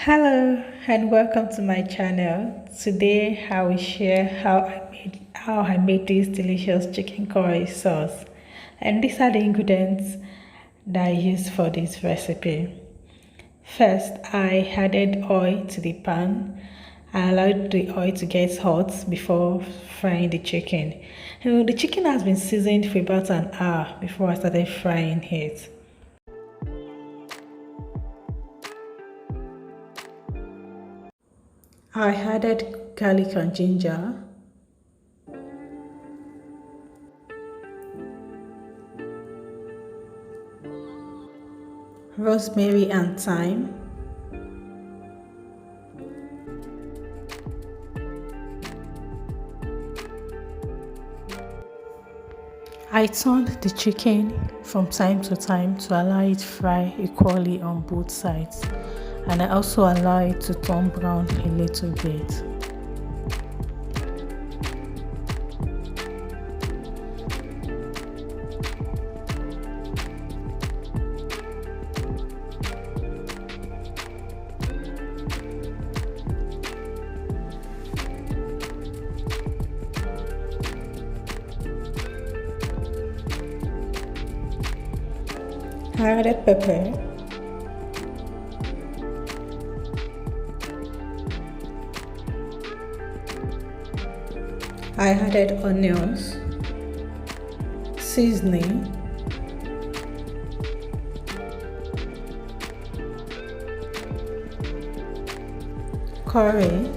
Hello and welcome to my channel. Today I will share how I made this delicious chicken curry sauce. And these are the ingredients that I used for this recipe. First, I added oil to the pan. I allowed the oil to get hot before frying the chicken. The chicken has been seasoned for about an hour before I started frying it. I added garlic and ginger, rosemary and thyme, I turned the chicken from time to time to allow it fry equally on both sides, and I also allow it to turn brown a little bit. I added pepper, I added onions, seasoning, curry,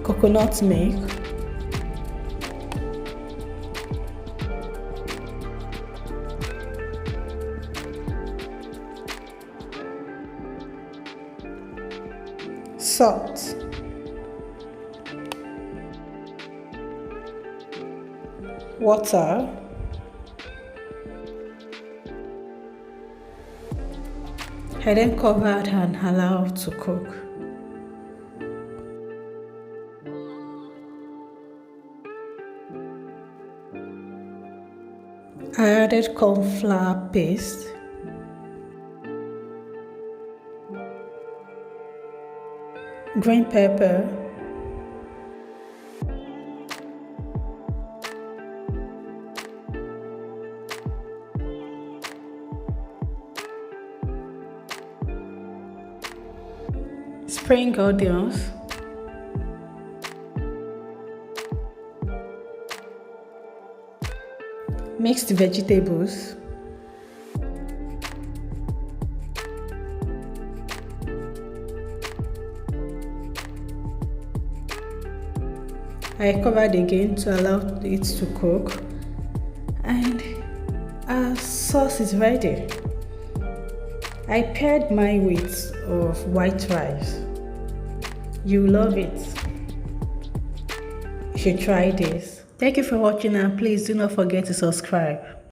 coconut milk, salt, water, I then covered and allowed to cook. I added corn flour paste, green pepper, spring onions, mix the vegetables, I covered again to allow it to cook, and our sauce is ready. I paired mine with white rice. You love it. You should try this. Thank you for watching, and please do not forget to subscribe.